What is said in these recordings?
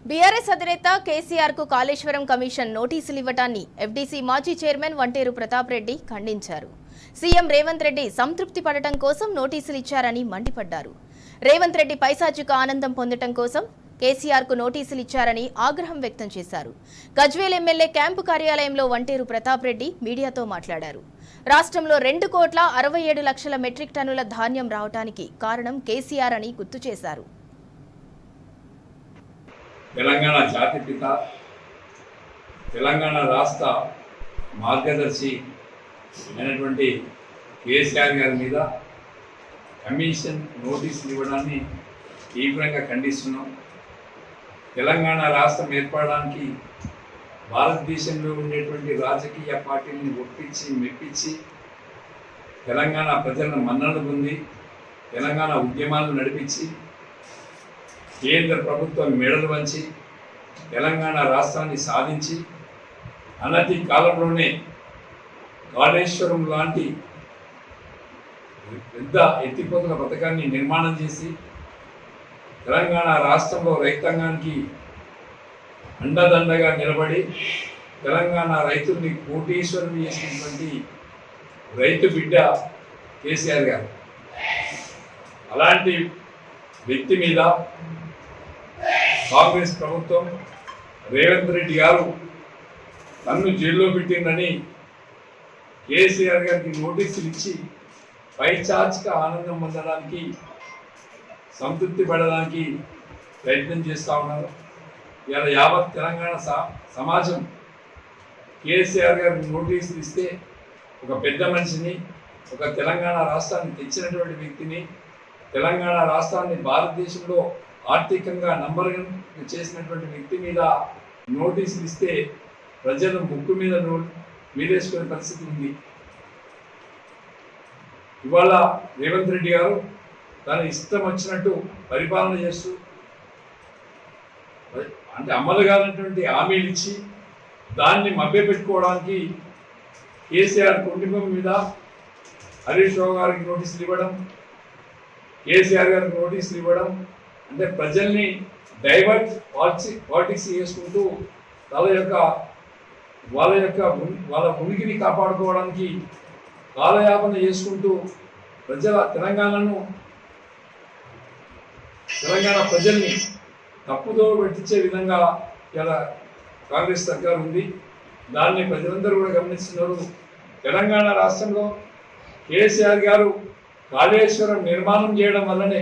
BRS అధినేత కేసీఆర్ కు Kaleshwaram commission నోటీసులు ఇవ్వటాన్ని ఎఫ్డీసీ మాజీ చైర్మన్ వంటేరు ప్రతాప్ రెడ్డి ఖండించారు. సీఎం రేవంత్ రెడ్డి సంతృప్తి పడటం కోసం నోటీసులు ఇచ్చారని మండిపడ్డారు. రేవంత్ రెడ్డి పైశాచిక ఆనందం పొందటం కోసం కేసీఆర్ కు నోటీసులు ఇచ్చారని ఆగ్రహం వ్యక్తం చేశారు. గజ్వేల్ ఎమ్మెల్యే క్యాంపు కార్యాలయంలో వంటేరు ప్రతాప్ రెడ్డి మీడియాతో మాట్లాడారు. రాష్ట్రంలో 2,67,00,000 మెట్రిక్ టన్నుల ధాన్యం రావడానికి కారణం కేసీఆర్ అని గుర్తు చేశారు. తెలంగాణ జాతిపిత, తెలంగాణ రాష్ట్ర మార్గదర్శి అయినటువంటి కేసీఆర్ గారి మీద కమిషన్ నోటీసులు ఇవ్వడాన్ని తీవ్రంగా ఖండిస్తున్నాం. తెలంగాణ రాష్ట్రం ఏర్పడడానికి భారతదేశంలో ఉండేటువంటి రాజకీయ పార్టీలను ఒప్పించి మెప్పించి తెలంగాణ ప్రజలను మన్ననలు పొంది తెలంగాణ ఉద్యమాలను నడిపించి కేంద్ర ప్రభుత్వం మెడలు వంచి తెలంగాణ రాష్ట్రాన్ని సాధించి అనతి కాలంలోనే కాళేశ్వరం లాంటి పెద్ద ఎత్తిపోతల పథకాన్ని నిర్మాణం చేసి తెలంగాణ రాష్ట్రంలో రైతాంగానికి అండదండగా నిలబడి తెలంగాణ రైతుల్ని కోటీశ్వరం చేసినటువంటి రైతు బిడ్డ కేసీఆర్ గారు. అలాంటి వ్యక్తి మీద కాంగ్రెస్ ప్రభుత్వం రేవంత్ రెడ్డి గారు తన్ను జైల్లో పెట్టిందని కేసీఆర్ గారికి నోటీసులు ఇచ్చి పైచాచిక ఆనందం పొందడానికి సంతృప్తి పడడానికి ప్రయత్నం చేస్తూ ఉన్నారు. ఇలా యావత్ తెలంగాణ సమాజం కేసీఆర్ గారికి నోటీసులు ఇస్తే ఒక పెద్ద మనిషిని, ఒక తెలంగాణ రాష్ట్రాన్ని తెచ్చినటువంటి వ్యక్తిని, తెలంగాణ రాష్ట్రాన్ని భారతదేశంలో ఆర్థికంగా నంబర్ చేసినటువంటి వ్యక్తి మీద నోటీసులు ఇస్తే ప్రజలు ముక్కు మీద మీదేసుకునే పరిస్థితి ఉంది. ఇవాళ రేవంత్ రెడ్డి గారు తన ఇష్టం వచ్చినట్టు పరిపాలన చేస్తూ అంటే అమలు కానటువంటి హామీలు ఇచ్చి దాన్ని మభ్యపెట్టుకోవడానికి కేసీఆర్ కుటుంబం మీద హరీష్ రావు గారికి నోటీసులు ఇవ్వడం, కేసీఆర్ గారికి నోటీసులు ఇవ్వడం అంటే ప్రజల్ని డైవర్ట్ పాలిటిక్స్ చేసుకుంటూ వాళ్ళ ఉనికిని కాపాడుకోవడానికి కాలయాపన చేసుకుంటూ తెలంగాణ ప్రజల్ని తప్పుదో పెట్టించే విధంగా ఇలా కాంగ్రెస్ సర్కార్ ఉంది. దాన్ని ప్రజలందరూ కూడా గమనిస్తున్నారు. తెలంగాణ రాష్ట్రంలో కేసీఆర్ గారు కాళేశ్వరం నిర్మాణం చేయడం వల్లనే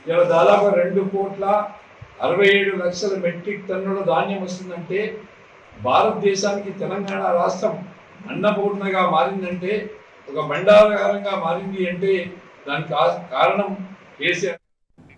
ఇలా దాదాపు 2,67,00,000 మెట్రిక్ టన్నుల ధాన్యం వస్తుందంటే, భారతదేశానికి తెలంగాణ రాష్ట్రం అన్నపూర్ణగా మారిందంటే, ఒక భండాగారంగా మారింది అంటే దానికి కారణం కేసీఆర్.